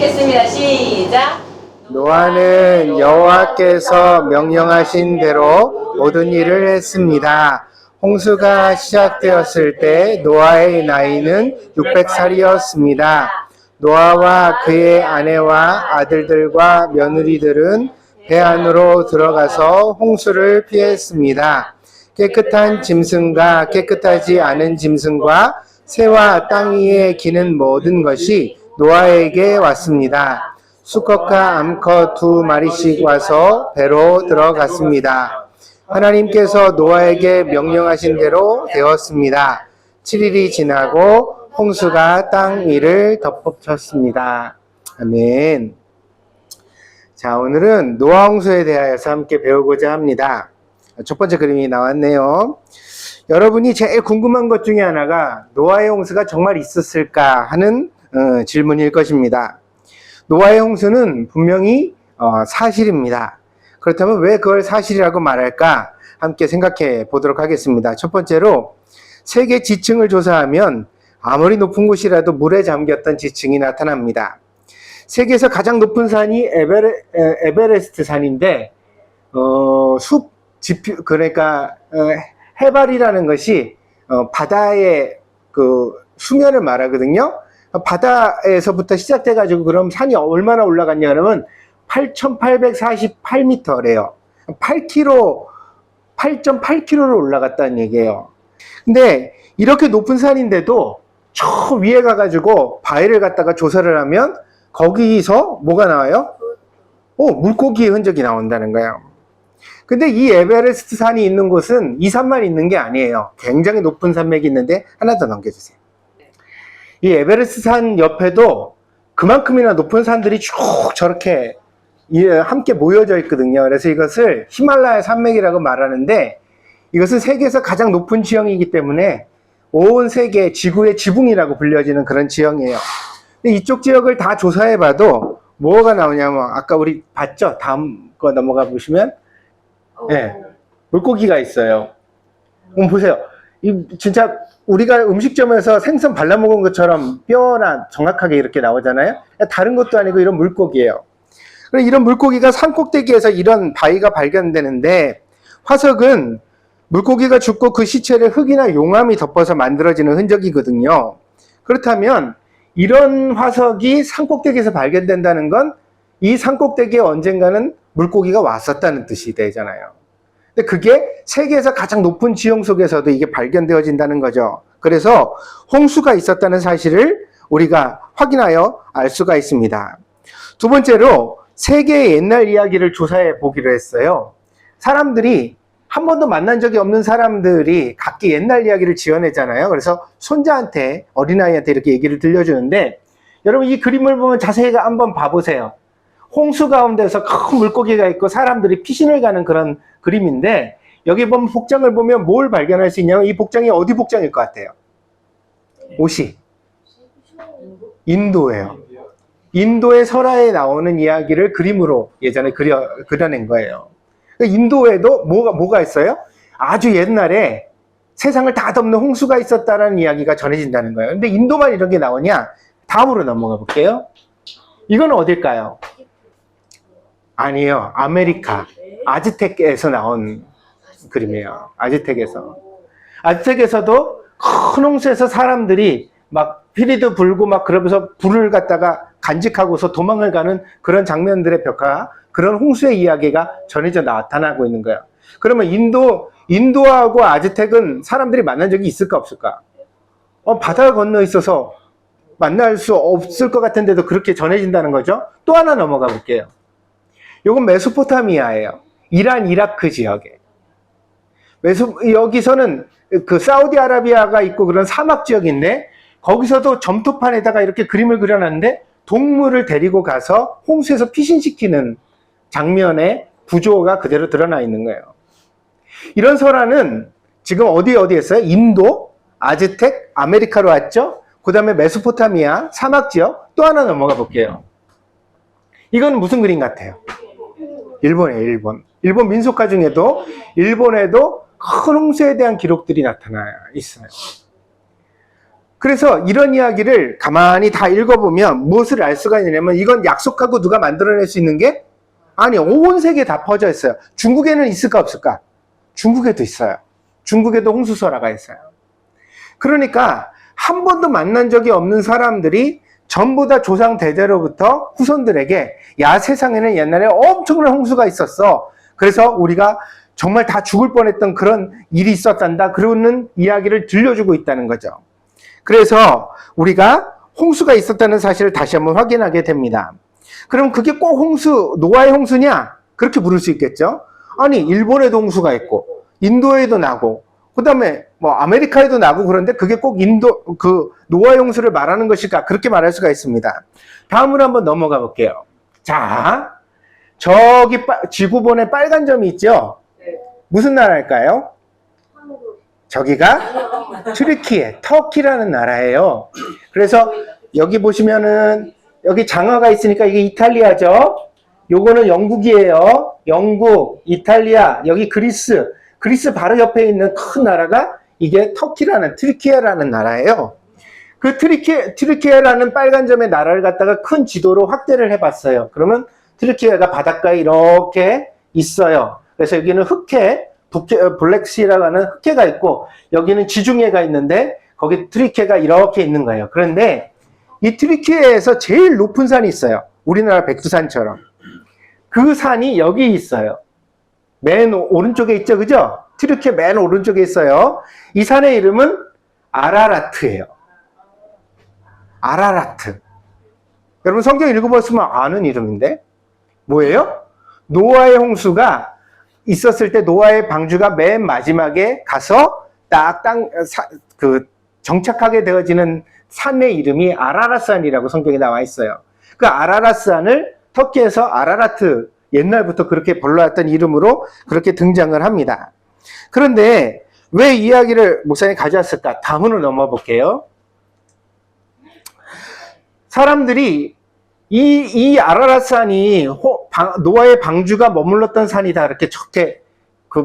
읽겠습니다. 시작. 노아는 여호와께서 명령하신 대로 모든 일을 했습니다. 홍수가 시작되었을 때 노아의 나이는 600살이었습니다. 노아와 그의 아내와 아들들과 며느리들은 배 안으로 들어가서 홍수를 피했습니다. 깨끗한 짐승과 깨끗하지 않은 짐승과 새와 땅 위에 기는 모든 것이 노아에게 왔습니다. 수컷과 암컷 2마리씩 와서 배로 들어갔습니다. 하나님께서 노아에게 명령하신 대로 되었습니다. 7일이 지나고 홍수가 땅 위를 덮어쳤습니다. 아멘. 자, 오늘은 노아 홍수에 대하여서 함께 배우고자 합니다. 첫 번째 그림이 나왔네요. 여러분이 제일 궁금한 것 중에 하나가 노아의 홍수가 정말 있었을까 하는 질문일 것입니다. 노아의 홍수는 분명히 사실입니다. 그렇다면 왜 그걸 사실이라고 말할까? 함께 생각해 보도록 하겠습니다. 첫 번째로 세계 지층을 조사하면 아무리 높은 곳이라도 물에 잠겼던 지층이 나타납니다. 세계에서 가장 높은 산이 에베레스트 산인데 그러니까 해발이라는 것이 바다의 그 수면을 말하거든요. 바다에서부터 시작돼가지고 그럼 산이 얼마나 올라갔냐 그러면 8,848m래요. 8.8km로 올라갔다는 얘기예요. 근데 이렇게 높은 산인데도 저 위에 가가지고 바위를 갖다가 조사를 하면 거기서 뭐가 나와요? 물고기의 흔적이 나온다는 거예요. 근데 이 에베레스트 산이 있는 곳은 이 산만 있는 게 아니에요. 굉장히 높은 산맥이 있는데 하나 더 넘겨주세요. 이 에베레스트 산 옆에도 그만큼이나 높은 산들이 쭉 저렇게 함께 모여져 있거든요. 그래서 이것을 히말라야 산맥이라고 말하는데 이것은 세계에서 가장 높은 지형이기 때문에 온 세계 지구의 지붕이라고 불려지는 그런 지형이에요. 근데 이쪽 지역을 다 조사해봐도 뭐가 나오냐면 아까 우리 봤죠? 다음 거 넘어가 보시면 네, 물고기가 있어요. 보세요. 진짜 우리가 음식점에서 생선 발라먹은 것처럼 뼈나 정확하게 이렇게 나오잖아요. 다른 것도 아니고 이런 물고기예요. 이런 물고기가 산 꼭대기에서 이런 바위가 발견되는데 화석은 물고기가 죽고 그 시체를 흙이나 용암이 덮어서 만들어지는 흔적이거든요. 그렇다면 이런 화석이 산 꼭대기에서 발견된다는 건 이 산 꼭대기에 언젠가는 물고기가 왔었다는 뜻이 되잖아요. 근데 그게 세계에서 가장 높은 지형 속에서도 이게 발견되어진다는 거죠. 그래서 홍수가 있었다는 사실을 우리가 확인하여 알 수가 있습니다. 두 번째로 세계의 옛날 이야기를 조사해 보기로 했어요. 사람들이 한 번도 만난 적이 없는 사람들이 각기 옛날 이야기를 지어내잖아요. 그래서 손자한테, 어린아이한테 이렇게 얘기를 들려주는데 여러분 이 그림을 보면 자세히 한번 봐보세요. 홍수 가운데서 큰 물고기가 있고 사람들이 피신을 가는 그런 그림인데 여기 보면 복장을 보면 뭘 발견할 수 있냐면 이 복장이 어디 복장일 것 같아요? 옷이 인도예요. 인도의 설화에 나오는 이야기를 그림으로 예전에 그려낸 거예요. 인도에도 뭐가 있어요? 아주 옛날에 세상을 다 덮는 홍수가 있었다는 이야기가 전해진다는 거예요. 근데 인도만 이런 게 나오냐? 다음으로 넘어가 볼게요. 이건 어딜까요? 아니에요. 아메리카 아즈텍에서 나온 그림이에요. 아즈텍에서도 큰 홍수에서 사람들이 막 피리도 불고 막 그러면서 불을 갖다가 간직하고서 도망을 가는 그런 장면들의 벽화, 그런 홍수의 이야기가 전해져 나타나고 있는 거예요. 그러면 인도하고 아즈텍은 사람들이 만난 적이 있을까 없을까? 바다를 건너 있어서 만날 수 없을 것 같은데도 그렇게 전해진다는 거죠. 또 하나 넘어가 볼게요. 이건 메소포타미아예요. 이란, 이라크 지역에. 여기서는 그 사우디아라비아가 있고 그런 사막 지역인데 거기서도 점토판에다가 이렇게 그림을 그려놨는데 동물을 데리고 가서 홍수에서 피신시키는 장면의 구조가 그대로 드러나 있는 거예요. 이런 설화는 지금 어디에 했어요? 인도, 아즈텍, 아메리카로 왔죠? 그 다음에 메소포타미아, 사막 지역, 또 하나 넘어가 볼게요. 이건 무슨 그림 같아요? 일본이에요, 일본. 일본 민속가 중에도 일본에도 큰 홍수에 대한 기록들이 나타나 있어요. 그래서 이런 이야기를 가만히 다 읽어보면 무엇을 알 수가 있냐면 이건 약속하고 누가 만들어낼 수 있는 게 아니 온 세계에 다 퍼져 있어요. 중국에는 있을까 없을까? 중국에도 있어요. 중국에도 홍수설화가 있어요. 그러니까 한 번도 만난 적이 없는 사람들이 전부 다 조상 대대로부터 후손들에게 야 세상에는 옛날에 엄청난 홍수가 있었어. 그래서 우리가 정말 다 죽을 뻔했던 그런 일이 있었단다. 그러는 이야기를 들려주고 있다는 거죠. 그래서 우리가 홍수가 있었다는 사실을 다시 한번 확인하게 됩니다. 그럼 그게 꼭 노아의 홍수냐? 그렇게 물을 수 있겠죠. 아니 일본에도 홍수가 있고 인도에도 나고 그 다음에 뭐 아메리카에도 나고 그런데 그게 꼭 노아의 홍수를 말하는 것일까? 그렇게 말할 수가 있습니다. 다음으로 한번 넘어가 볼게요. 자, 저기 지구본에 빨간 점이 있죠? 무슨 나라일까요? 저기가 튀르키예, 터키라는 나라예요. 그래서 여기 보시면은 여기 장화가 있으니까 이게 이탈리아죠. 요거는 영국이에요. 영국, 이탈리아, 여기 그리스. 그리스 바로 옆에 있는 큰 나라가 이게 튀르키예라는 나라예요. 그 튀르키예라는 빨간 점의 나라를 갖다가 큰 지도로 확대를 해봤어요. 그러면 튀르키예가 바닷가에 이렇게 있어요. 그래서 여기는 블랙시라고 하는 흑해가 있고 여기는 지중해가 있는데 거기 튀르키예가 이렇게 있는 거예요. 그런데 이 튀르키예에서 제일 높은 산이 있어요. 우리나라 백두산처럼. 그 산이 여기 있어요. 맨 오른쪽에 있죠, 그죠? 튀르키예 맨 오른쪽에 있어요. 이 산의 이름은 아라라트예요. 아라라트. 여러분 성경 읽어봤으면 아는 이름인데 뭐예요? 노아의 홍수가 있었을 때 노아의 방주가 맨 마지막에 가서 딱 정착하게 되어지는 산의 이름이 아라라산이라고 성경에 나와 있어요. 그 아라라산을 터키에서 아라라트 옛날부터 그렇게 불러왔던 이름으로 그렇게 등장을 합니다. 그런데 왜 이야기를 목사님이 가져왔을까? 다음으로 넘어 볼게요. 사람들이 이 아라라산이 노아의 방주가 머물렀던 산이다. 이렇게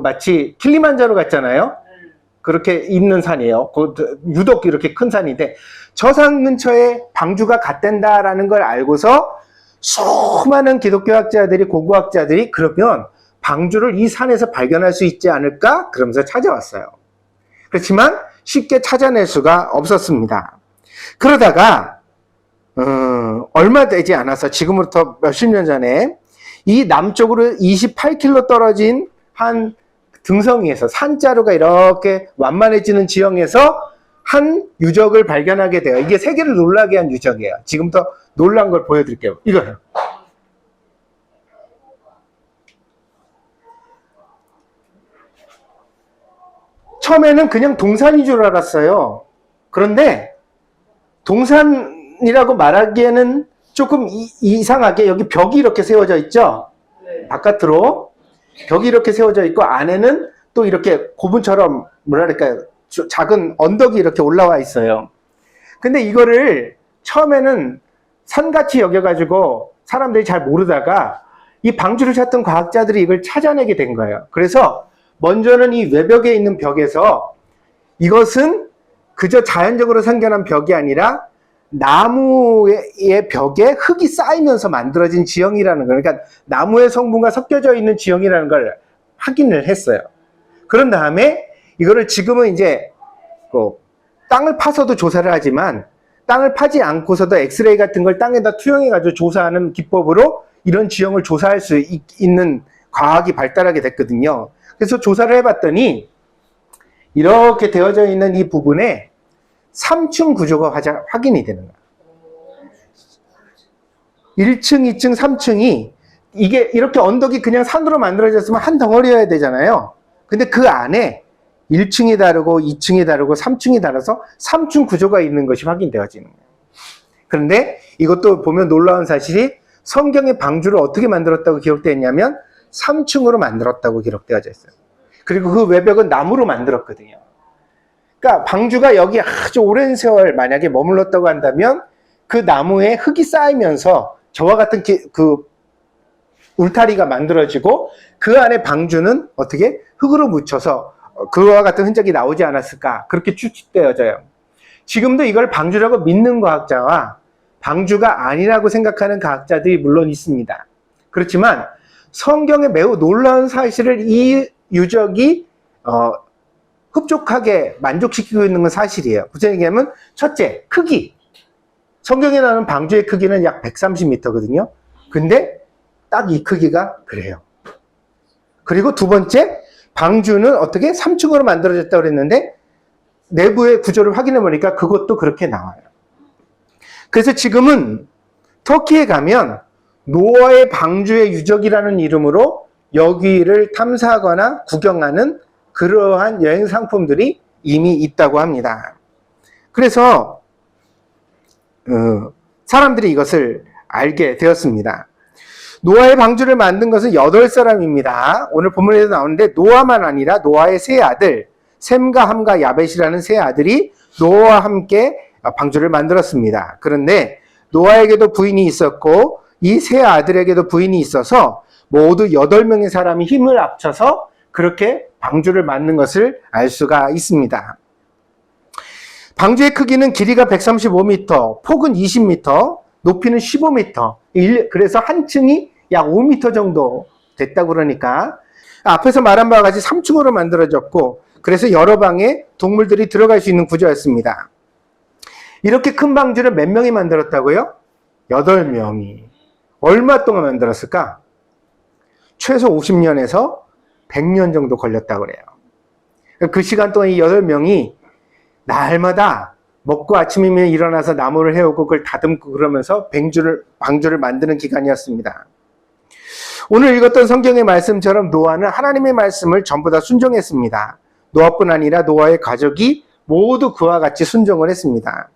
마치 킬리만자로 같잖아요. 그렇게 있는 산이에요. 유독 이렇게 큰 산인데 저 산 근처에 방주가 갔댄다라는 걸 알고서 수많은 기독교학자들이 고고학자들이 그러면 방주를 이 산에서 발견할 수 있지 않을까? 그러면서 찾아왔어요. 그렇지만 쉽게 찾아낼 수가 없었습니다. 그러다가 얼마 되지 않아서 지금부터 몇십 년 전에 이 남쪽으로 28km 떨어진 한 등성이에서 산자루가 이렇게 완만해지는 지형에서 한 유적을 발견하게 돼요. 이게 세계를 놀라게 한 유적이에요. 지금부터 놀란 걸 보여드릴게요. 이거요. 처음에는 그냥 동산인 줄 알았어요. 그런데 동산이라고 말하기에는 조금 이상하게 여기 벽이 이렇게 세워져 있죠? 네. 바깥으로 벽이 이렇게 세워져 있고 안에는 또 이렇게 고분처럼 뭐랄까요? 작은 언덕이 이렇게 올라와 있어요. 근데 이거를 처음에는 산같이 여겨가지고 사람들이 잘 모르다가 이 방주를 찾던 과학자들이 이걸 찾아내게 된 거예요. 그래서 먼저는 이 외벽에 있는 벽에서 이것은 그저 자연적으로 생겨난 벽이 아니라 나무의 벽에 흙이 쌓이면서 만들어진 지형이라는 걸, 그러니까 나무의 성분과 섞여져 있는 지형이라는 걸 확인을 했어요. 그런 다음에 이거를 지금은 이제 땅을 파서도 조사를 하지만 땅을 파지 않고서도 엑스레이 같은 걸 땅에다 투영해가지고 조사하는 기법으로 이런 지형을 조사할 수 있는 과학이 발달하게 됐거든요. 그래서 조사를 해봤더니 이렇게 되어져 있는 이 부분에 3층 구조가 확인이 되는 거예요. 1층, 2층, 3층이 이게 이렇게 언덕이 그냥 산으로 만들어졌으면 한 덩어리여야 되잖아요. 근데 그 안에 1층이 다르고 2층이 다르고 3층이 달라서 3층 구조가 있는 것이 확인되어지는 거예요. 그런데 이것도 보면 놀라운 사실이 성경의 방주를 어떻게 만들었다고 기록되어 있냐면 3층으로 만들었다고 기록되어져 있어요. 그리고 그 외벽은 나무로 만들었거든요. 그러니까 방주가 여기 아주 오랜 세월 만약에 머물렀다고 한다면 그 나무에 흙이 쌓이면서 저와 같은 그 울타리가 만들어지고 그 안에 방주는 어떻게 흙으로 묻혀서 그와 같은 흔적이 나오지 않았을까 그렇게 추측되어져요. 지금도 이걸 방주라고 믿는 과학자와 방주가 아니라고 생각하는 과학자들이 물론 있습니다. 그렇지만 성경에 매우 놀라운 사실을 이 유적이 흡족하게 만족시키고 있는 건 사실이에요. 무슨 얘기냐면 첫째, 크기. 성경에 나오는 방주의 크기는 약 130m거든요. 근데 딱 이 크기가 그래요. 그리고 두 번째, 방주는 어떻게 3층으로 만들어졌다고 그랬는데 내부의 구조를 확인해 보니까 그것도 그렇게 나와요. 그래서 지금은 터키에 가면 노아의 방주의 유적이라는 이름으로 여기를 탐사하거나 구경하는 그러한 여행 상품들이 이미 있다고 합니다. 그래서 사람들이 이것을 알게 되었습니다. 노아의 방주를 만든 것은 8사람입니다. 오늘 본문에도 나오는데 노아만 아니라 노아의 세 아들 셈과 함과 야벳이라는 세 아들이 노아와 함께 방주를 만들었습니다. 그런데 노아에게도 부인이 있었고 이 세 아들에게도 부인이 있어서 모두 8명의 사람이 힘을 합쳐서 그렇게 방주를 만든 것을 알 수가 있습니다. 방주의 크기는 길이가 135m, 폭은 20m, 높이는 15m. 그래서 한 층이 약 5m 정도 됐다고 그러니까 앞에서 말한 바와 같이 3층으로 만들어졌고 그래서 여러 방에 동물들이 들어갈 수 있는 구조였습니다. 이렇게 큰 방주를 몇 명이 만들었다고요? 8명이. 얼마 동안 만들었을까? 최소 50년에서 100년 정도 걸렸다고 그래요. 그 시간 동안 이 8명이 날마다 먹고 아침이면 일어나서 나무를 해오고 그걸 다듬고 그러면서 방주를 만드는 기간이었습니다. 오늘 읽었던 성경의 말씀처럼 노아는 하나님의 말씀을 전부 다 순종했습니다. 노아뿐 아니라 노아의 가족이 모두 그와 같이 순종을 했습니다.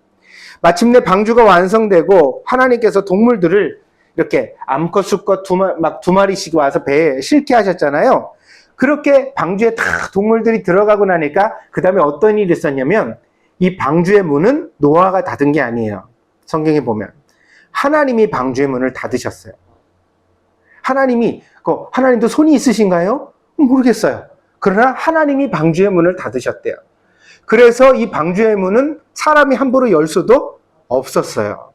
마침내 방주가 완성되고 하나님께서 동물들을 이렇게 암컷, 수컷 두 마리씩 와서 배에 실게 하셨잖아요. 그렇게 방주에 다 동물들이 들어가고 나니까 그 다음에 어떤 일이 있었냐면 이 방주의 문은 노아가 닫은 게 아니에요. 성경에 보면 하나님이 방주의 문을 닫으셨어요. 하나님도 손이 있으신가요? 모르겠어요. 그러나 하나님이 방주의 문을 닫으셨대요. 그래서 이 방주의 문은 사람이 함부로 열 수도 없었어요.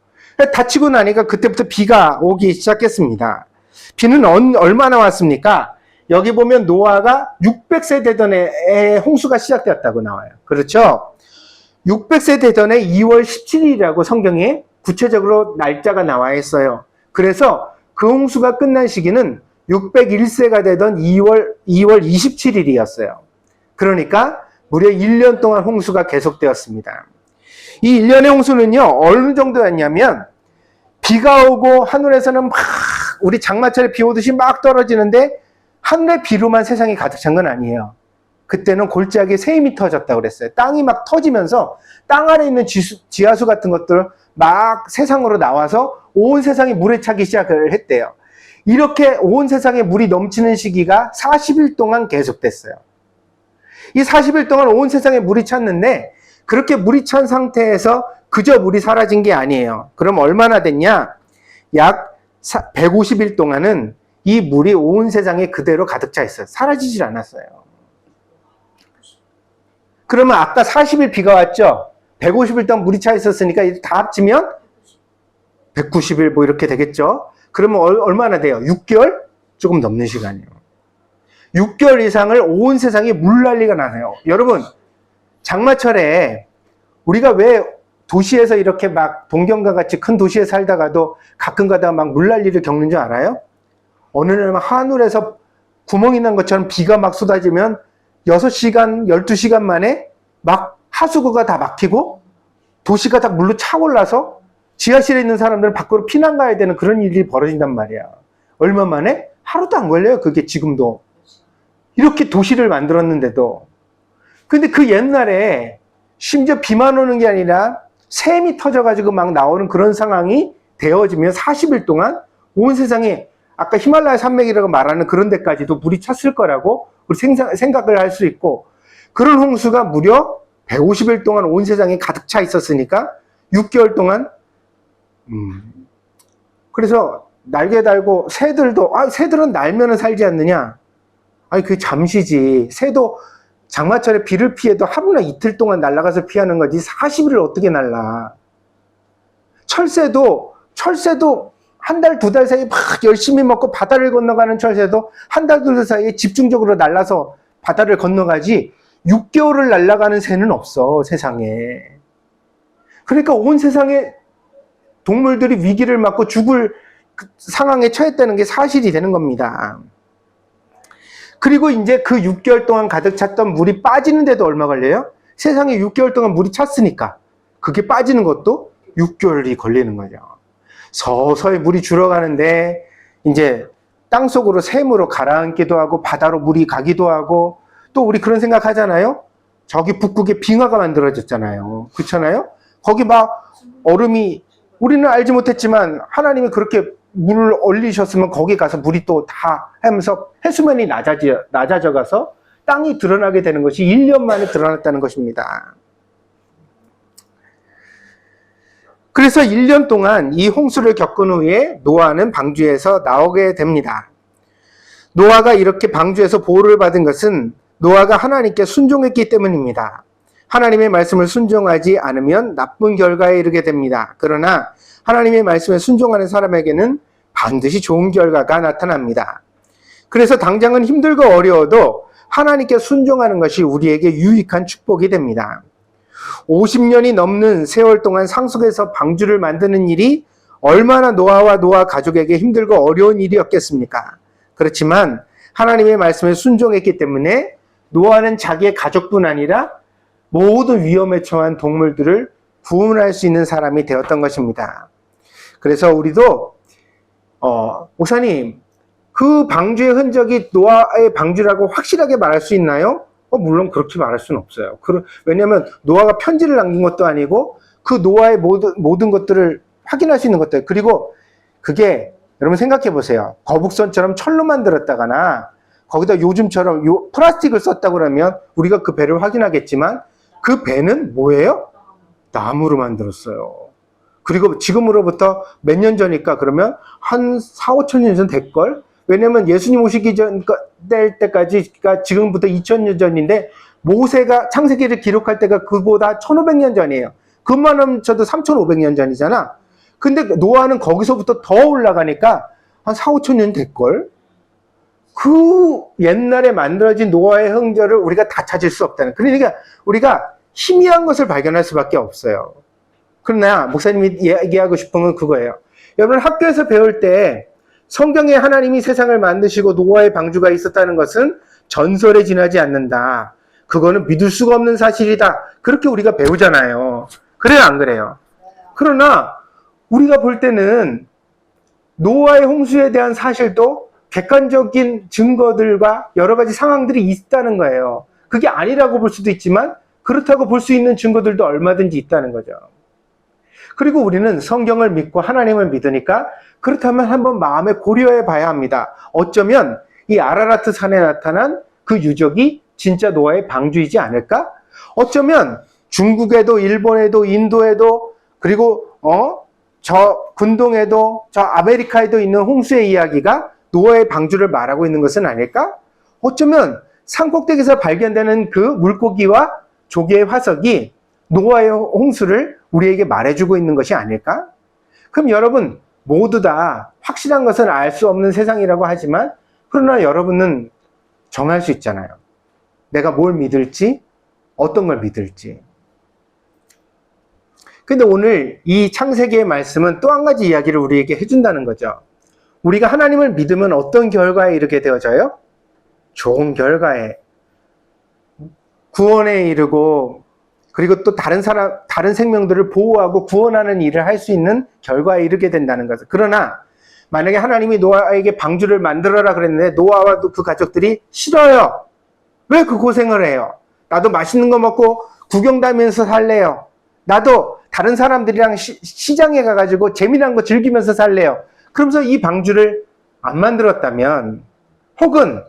닫히고 나니까 그때부터 비가 오기 시작했습니다. 비는 얼마나 왔습니까? 여기 보면 노아가 600세 되던 해에 홍수가 시작되었다고 나와요. 그렇죠? 600세 되던 해 2월 17일이라고 성경에 구체적으로 날짜가 나와 있어요. 그래서 그 홍수가 끝난 시기는 601세가 되던 2월 27일이었어요. 그러니까 무려 1년 동안 홍수가 계속되었습니다. 이 1년의 홍수는요, 어느 정도였냐면, 비가 오고 하늘에서는 우리 장마철에 비 오듯이 막 떨어지는데, 하늘의 비로만 세상이 가득 찬 건 아니에요. 그때는 골짜기에 샘이 터졌다고 그랬어요. 땅이 막 터지면서 땅 안에 있는 지하수 같은 것들 막 세상으로 나와서 온 세상이 물에 차기 시작을 했대요. 이렇게 온 세상에 물이 넘치는 시기가 40일 동안 계속됐어요. 이 40일 동안 온 세상에 물이 찼는데 그렇게 물이 찬 상태에서 그저 물이 사라진 게 아니에요. 그럼 얼마나 됐냐? 약 150일 동안은 이 물이 온 세상에 그대로 가득 차 있어요. 사라지질 않았어요. 그러면 아까 40일 비가 왔죠? 150일 동안 물이 차 있었으니까 다 합치면 190일 뭐 이렇게 되겠죠? 그러면 얼마나 돼요? 6개월? 조금 넘는 시간이에요. 6개월 이상을 온 세상에 물난리가 나세요. 여러분, 장마철에 우리가 왜 도시에서 이렇게 막 동경과 같이 큰 도시에 살다가도 가끔 가다가 막 물난리를 겪는 줄 알아요? 어느 날 하늘에서 구멍이 난 것처럼 비가 막 쏟아지면 6시간, 12시간 만에 막 하수구가 다 막히고 도시가 다 물로 차올라서 지하실에 있는 사람들은 밖으로 피난 가야 되는 그런 일이 벌어진단 말이야. 얼마 만에? 하루도 안 걸려요. 그게 지금도. 이렇게 도시를 만들었는데도. 근데 그 옛날에 심지어 비만 오는 게 아니라 샘이 터져가지고 막 나오는 그런 상황이 되어지면 40일 동안 온 세상에 아까 히말라야 산맥이라고 말하는 그런 데까지도 물이 찼을 거라고 우리 생각을 할 수 있고, 그런 홍수가 무려 150일 동안 온 세상에 가득 차 있었으니까 6개월 동안 그래서 날개 달고 새들도 새들은 날면은 살지 않느냐? 아니 그게 잠시지. 새도 장마철에 비를 피해도 하루나 이틀 동안 날아가서 피하는 거지 40일을 어떻게 날라. 철새도 한 달, 두 달 사이에 막 열심히 먹고 바다를 건너가는 철새도 한 달, 두 달 사이에 집중적으로 날아서 바다를 건너가지 6개월을 날아가는 새는 없어, 세상에. 그러니까 온 세상에 동물들이 위기를 맞고 죽을 상황에 처했다는 게 사실이 되는 겁니다. 그리고 이제 그 6개월 동안 가득 찼던 물이 빠지는데도 얼마 걸려요? 세상에 6개월 동안 물이 찼으니까 그게 빠지는 것도 6개월이 걸리는 거죠. 서서히 물이 줄어가는데 이제 땅속으로 샘으로 가라앉기도 하고 바다로 물이 가기도 하고 또 우리 그런 생각 하잖아요. 저기 북극에 빙하가 만들어졌잖아요. 그렇잖아요. 거기 막 얼음이 우리는 알지 못했지만 하나님이 그렇게 물을 올리셨으면 거기 가서 물이 또 다 하면서 해수면이 낮아져 가서 땅이 드러나게 되는 것이 1년 만에 드러났다는 것입니다. 그래서 1년 동안 이 홍수를 겪은 후에 노아는 방주에서 나오게 됩니다. 노아가 이렇게 방주에서 보호를 받은 것은 노아가 하나님께 순종했기 때문입니다. 하나님의 말씀을 순종하지 않으면 나쁜 결과에 이르게 됩니다. 그러나 하나님의 말씀에 순종하는 사람에게는 반드시 좋은 결과가 나타납니다. 그래서 당장은 힘들고 어려워도 하나님께 순종하는 것이 우리에게 유익한 축복이 됩니다. 50년이 넘는 세월 동안 상속에서 방주를 만드는 일이 얼마나 노아와 노아 가족에게 힘들고 어려운 일이었겠습니까? 그렇지만 하나님의 말씀에 순종했기 때문에 노아는 자기의 가족뿐 아니라 모든 위험에 처한 동물들을 구원할 수 있는 사람이 되었던 것입니다. 그래서 우리도 목사님, 그 방주의 흔적이 노아의 방주라고 확실하게 말할 수 있나요? 물론 그렇게 말할 수는 없어요. 왜냐하면 노아가 편지를 남긴 것도 아니고 그 노아의 모든 것들을 확인할 수 있는 것들. 그리고 그게 여러분 생각해 보세요. 거북선처럼 철로 만들었다거나 거기다 요즘처럼 플라스틱을 썼다고 그러면 우리가 그 배를 확인하겠지만 그 배는 뭐예요? 나무로 만들었어요. 그리고 지금으로부터 몇 년 전일까? 그러면 한 4, 5천 년 전 될걸? 왜냐면 예수님 오시기 전 때까지가 지금부터 2000년 전인데 모세가 창세기를 기록할 때가 그보다 1500년 전이에요. 그만 하면 저도 3500년 전이잖아. 근데 노아는 거기서부터 더 올라가니까 한 4, 5천 년 될걸? 그 옛날에 만들어진 노아의 흔적을 우리가 다 찾을 수 없다는. 그러니까 우리가 희미한 것을 발견할 수밖에 없어요. 그러나 목사님이 얘기하고 싶은 건 그거예요. 여러분 학교에서 배울 때 성경에 하나님이 세상을 만드시고 노아의 방주가 있었다는 것은 전설에 지나지 않는다. 그거는 믿을 수가 없는 사실이다. 그렇게 우리가 배우잖아요. 그래요, 안 그래요? 그러나 우리가 볼 때는 노아의 홍수에 대한 사실도 객관적인 증거들과 여러 가지 상황들이 있다는 거예요. 그게 아니라고 볼 수도 있지만 그렇다고 볼 수 있는 증거들도 얼마든지 있다는 거죠. 그리고 우리는 성경을 믿고 하나님을 믿으니까 그렇다면 한번 마음에 고려해 봐야 합니다. 어쩌면 이 아라라트 산에 나타난 그 유적이 진짜 노아의 방주이지 않을까? 어쩌면 중국에도 일본에도 인도에도 그리고 저 군동에도 저 아메리카에도 있는 홍수의 이야기가 노아의 방주를 말하고 있는 것은 아닐까? 어쩌면 산꼭대기에서 발견되는 그 물고기와 조개의 화석이 노아의 홍수를 우리에게 말해주고 있는 것이 아닐까? 그럼 여러분 모두 다 확실한 것은 알 수 없는 세상이라고 하지만 그러나 여러분은 정할 수 있잖아요. 내가 뭘 믿을지, 어떤 걸 믿을지. 근데 오늘 이 창세기의 말씀은 또 한 가지 이야기를 우리에게 해준다는 거죠. 우리가 하나님을 믿으면 어떤 결과에 이르게 되어져요? 좋은 결과에, 구원에 이르고 그리고 또 다른 생명들을 보호하고 구원하는 일을 할 수 있는 결과에 이르게 된다는 거죠. 그러나 만약에 하나님이 노아에게 방주를 만들어라 그랬는데 노아와 그 가족들이 싫어요. 왜 그 고생을 해요? 나도 맛있는 거 먹고 구경 다니면서 살래요. 나도 다른 사람들이랑 시장에 가가지고 재미난 거 즐기면서 살래요. 그러면서 이 방주를 안 만들었다면, 혹은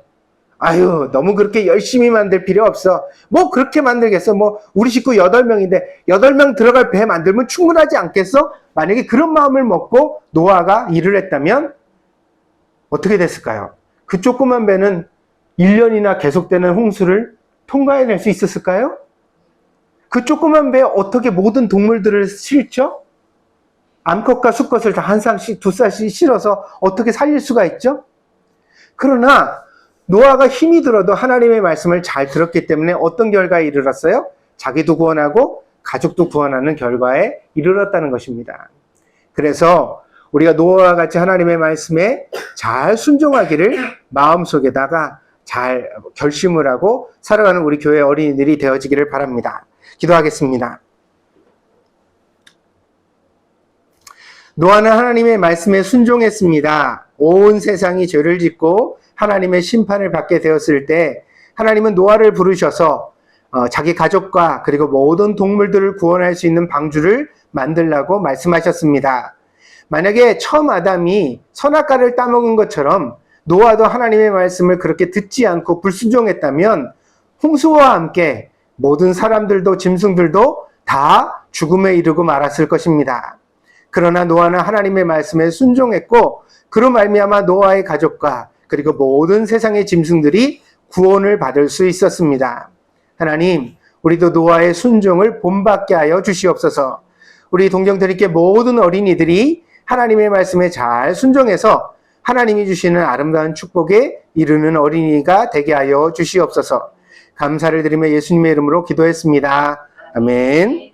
아유 너무 그렇게 열심히 만들 필요 없어. 뭐 그렇게 만들겠어. 뭐 우리 식구 8명인데 8명 들어갈 배 만들면 충분하지 않겠어? 만약에 그런 마음을 먹고 노아가 일을 했다면 어떻게 됐을까요? 그 조그만 배는 1년이나 계속되는 홍수를 통과해낼 수 있었을까요? 그 조그만 배에 어떻게 모든 동물들을 실죠? 암컷과 수컷을 다 한 쌍씩, 두 쌍씩 실어서 어떻게 살릴 수가 있죠? 그러나 노아가 힘이 들어도 하나님의 말씀을 잘 들었기 때문에 어떤 결과에 이르렀어요? 자기도 구원하고 가족도 구원하는 결과에 이르렀다는 것입니다. 그래서 우리가 노아와 같이 하나님의 말씀에 잘 순종하기를 마음속에다가 잘 결심을 하고 살아가는 우리 교회 어린이들이 되어지기를 바랍니다. 기도하겠습니다. 노아는 하나님의 말씀에 순종했습니다. 온 세상이 죄를 짓고 하나님의 심판을 받게 되었을 때 하나님은 노아를 부르셔서 자기 가족과 그리고 모든 동물들을 구원할 수 있는 방주를 만들라고 말씀하셨습니다. 만약에 처음 아담이 선악과를 따먹은 것처럼 노아도 하나님의 말씀을 그렇게 듣지 않고 불순종했다면 홍수와 함께 모든 사람들도 짐승들도 다 죽음에 이르고 말았을 것입니다. 그러나 노아는 하나님의 말씀에 순종했고 그로 말미암아 노아의 가족과 그리고 모든 세상의 짐승들이 구원을 받을 수 있었습니다. 하나님, 우리도 노아의 순종을 본받게 하여 주시옵소서. 우리 동정드릴게 모든 어린이들이 하나님의 말씀에 잘 순종해서 하나님이 주시는 아름다운 축복에 이르는 어린이가 되게 하여 주시옵소서. 감사를 드리며 예수님의 이름으로 기도했습니다. 아멘.